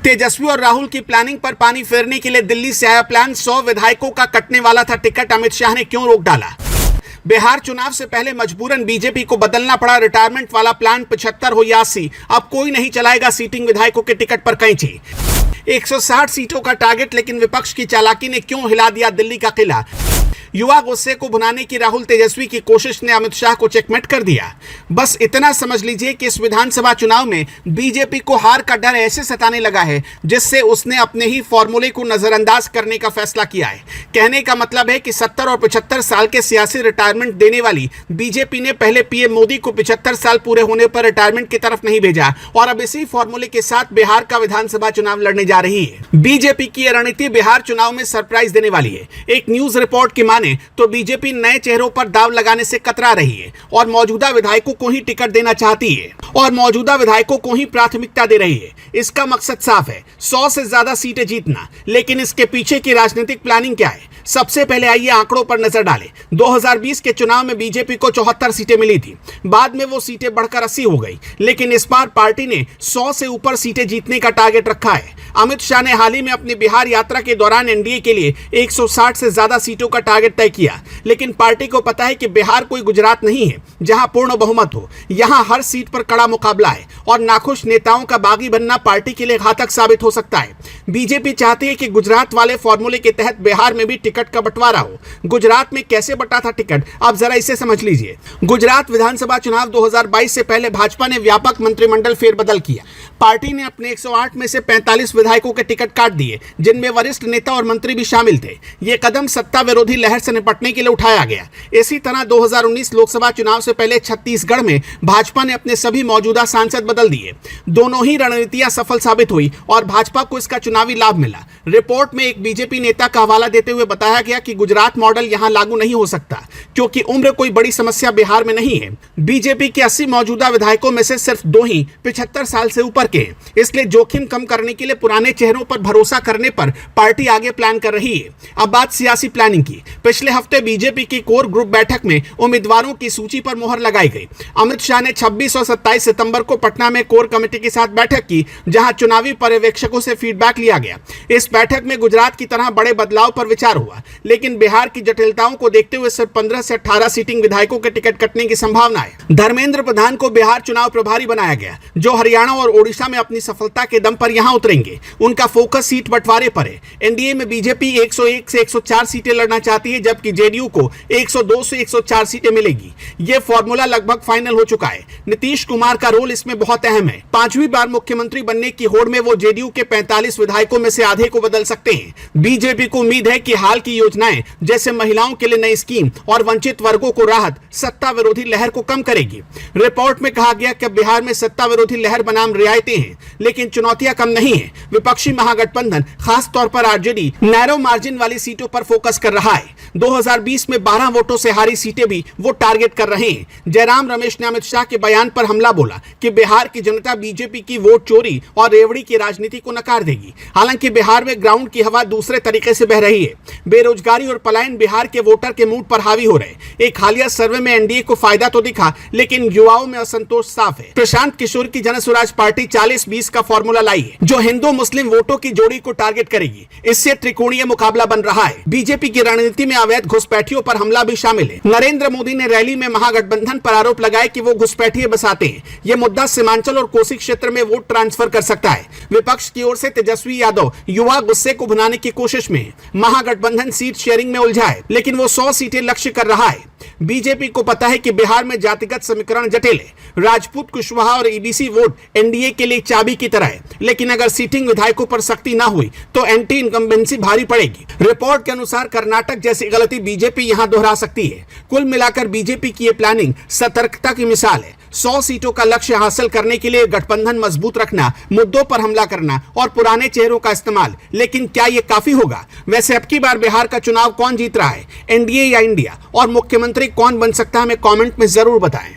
तेजस्वी और राहुल की प्लानिंग पर पानी फेरने के लिए दिल्ली से आया प्लान। 100 विधायकों का कटने वाला था टिकट, अमित शाह ने क्यों रोक डाला। बिहार चुनाव से पहले मजबूरन बीजेपी को बदलना पड़ा रिटायरमेंट वाला प्लान। 75 हो या 80, अब कोई नहीं चलाएगा सीटिंग विधायकों के टिकट पर कैंची। 160 सीटों का टारगेट, लेकिन विपक्ष की चालाकी ने क्यों हिला दिया दिल्ली का किला। युवा गुस्से को भुनाने की राहुल तेजस्वी की कोशिश ने अमित शाह को चेकमेट कर दिया। बस इतना समझ लीजिए कि इस विधानसभा चुनाव में बीजेपी को हार का डर ऐसे सताने लगा है जिससे उसने अपने ही फॉर्मूले को नजरअंदाज करने का फैसला किया है। कहने का मतलब है कि 70 और 75 साल के सियासी रिटायरमेंट देने वाली बीजेपी ने पहले पीएम मोदी को 75 साल पूरे होने पर रिटायरमेंट की तरफ नहीं भेजा और अब इसी फॉर्मूले के साथ बिहार का विधानसभा चुनाव लड़ने जा रही है। बीजेपी की रणनीति बिहार चुनाव में सरप्राइज देने वाली है। एक न्यूज रिपोर्ट की तो बीजेपी नए चेहरों पर दाव लगाने से कतरा रही है और मौजूदा विधायकों को ही टिकट देना चाहती है और मौजूदा विधायकों को ही प्राथमिकता दे रही है। इसका मकसद साफ है, 100 से ज्यादा सीटें जीतना। लेकिन इसके पीछे की राजनीतिक प्लानिंग क्या है? सबसे पहले आइए आंकड़ों पर नजर डालें। 2020 के चुनाव में बीजेपी को 74 सीटें मिली थी, बाद में वो सीटें बढ़कर 80 हो गई, लेकिन इस बार पार्टी ने 100 से ऊपर सीटें जीतने का टारगेट रखा है। अमित शाह ने हाल ही में अपनी बिहार यात्रा के दौरान एनडीए के लिए 160 से ज्यादा सीटों का टारगेट तय किया, लेकिन पार्टी को पता है कि बिहार कोई गुजरात नहीं है जहां पूर्ण बहुमत हो। यहां हर सीट पर कड़ा मुकाबला है और नाखुश नेताओं का बागी बनना पार्टी के लिए घातक साबित हो सकता है। बीजेपी चाहती है कि गुजरात वाले फॉर्मूले के तहत बिहार में भी टिकट का बंटवारा हो। गुजरात में कैसे बटा था टिकट, आप जरा इसे समझ लीजिए। गुजरात विधानसभा चुनाव 2022 से पहले भाजपा ने व्यापक मंत्रिमंडल फेरबदल किया। पार्टी ने अपने 108 में से 45 विधायकों के टिकट काट दिए, जिनमें वरिष्ठ नेता और मंत्री भी शामिल थे। ये कदम सत्ता विरोधी लहर से निपटने के लिए उठाया गया। इसी तरह 2019 लोकसभा चुनाव से पहले छत्तीसगढ़ में भाजपा ने अपने सभी मौजूदा सांसद बदल दिए। दोनों ही रणनीतियां सफल साबित हुई और भाजपा को इसका चुनावी लाभ मिला। रिपोर्ट में एक बीजेपी नेता का हवाला देते हुए बताया गया कि गुजरात मॉडल यहां लागू नहीं हो सकता क्योंकि उम्र कोई बड़ी समस्या बिहार में नहीं है। बीजेपी के 80 मौजूदा विधायकों में से सिर्फ 2 ही 75 साल से ऊपर के, इसलिए जोखिम कम करने के लिए पुराने चेहरों पर भरोसा करने पर पार्टी आगे प्लान कर रही है। अब बात सियासी प्लानिंग की। पिछले हफ्ते बीजेपी की कोर ग्रुप बैठक में उम्मीदवारों की सूची पर मोहर लगाई गई। अमित शाह ने 26 और 27 सितंबर को पटना में कोर कमेटी के साथ बैठक की, जहां चुनावी पर्यवेक्षकों से फीडबैक लिया गया। इस बैठक में गुजरात की तरह बड़े बदलाव पर विचार हुआ, लेकिन बिहार की जटिलताओं को देखते हुए सिर्फ 15 से 18 सीटिंग विधायकों के टिकट कटने की संभावना है। धर्मेंद्र प्रधान को बिहार चुनाव प्रभारी बनाया गया, जो हरियाणा और ओडिशा में अपनी सफलता के दम पर यहां उतरेंगे। उनका फोकस सीट बंटवारे पर है। एनडीए में बीजेपी 101 से 104 सीटें लड़ना चाहती है, जबकि जेडीयू को 102 से 104 सीटें मिलेगी। यह फॉर्मूला लगभग फाइनल हो चुका है। नीतीश कुमार का रोल इसमें बहुत अहम है। 5वीं बार मुख्यमंत्री बनने की होड़ में वो जेडीयू के 45 विधायकों में से आधे को बदल सकते हैं। बीजेपी को उम्मीद है कि हाल की योजनाएं जैसे महिलाओं के लिए नई स्कीम और वंचित वर्गों को राहत सत्ता विरोधी लहर को कम करेगी। रिपोर्ट में कहा गया कि बिहार में सत्ता विरोधी लहर बनाम रियायतें हैं, लेकिन चुनौतियां कम नहीं है। विपक्षी महागठबंधन खास तौर पर आरजेडी नैरो मार्जिन वाली सीटों पर फोकस कर रहा है। 2020 में 12 वोटों से हारी सीटें भी वो टारगेट कर रहे हैं। जयराम रमेश ने अमित शाह के बयान पर हमला बोला कि बिहार की जनता बीजेपी की वोट चोरी और रेवड़ी की राजनीति को नकार देगी। हालांकि बिहार में ग्राउंड की हवा दूसरे तरीके से बह रही है। बेरोजगारी और पलायन बिहार के वोटर के मूड पर हावी हो रहे। एक हालिया सर्वे में एनडीए को फायदा तो दिखा, लेकिन युवाओं में असंतोष साफ है। प्रशांत किशोर की जन स्वराज पार्टी 40-20 का फॉर्मूला लाई है, जो हिंदू मुस्लिम वोटों की जोड़ी को टारगेट करेगी। इससे त्रिकोणीय मुकाबला बन रहा है। बीजेपी की रणनीति में अवैध घुसपैठियों पर हमला भी शामिल है। नरेंद्र मोदी ने रैली में महागठबंधन पर आरोप लगाया कि वो घुसपैठिए बसाते हैं। यह मुद्दा सीमांचल और कोसी क्षेत्र में वोट ट्रांसफर कर सकता है। विपक्ष की ओर से तेजस्वी यादव युवा गुस्से को भुनाने की कोशिश में है। महागठबंधन सीट शेयरिंग में उलझा है, लेकिन वो 100 सीटें लक्ष्य कर रहा है। बीजेपी को पता है कि बिहार में जातिगत समीकरण जटिल है। राजपूत, कुशवाहा और ईबीसी वोट एनडीए के लिए चाबी की तरह है, लेकिन अगर सीटिंग विधायकों पर सख्ती ना हुई तो एंटी इनकम्बेंसी भारी पड़ेगी। रिपोर्ट के अनुसार कर्नाटक जैसी गलती बीजेपी यहां दोहरा सकती है। कुल मिलाकर बीजेपी की यह प्लानिंग सतर्कता की मिसाल है। 100 सीटों का लक्ष्य हासिल करने के लिए गठबंधन मजबूत रखना, मुद्दों पर हमला करना और पुराने चेहरों का इस्तेमाल। लेकिन क्या यह काफी होगा? वैसे अब की बार बिहार का चुनाव कौन जीत रहा है, एनडीए या इंडिया, और मुख्यमंत्री कौन बन सकता है, हमें कमेंट में जरूर बताएं।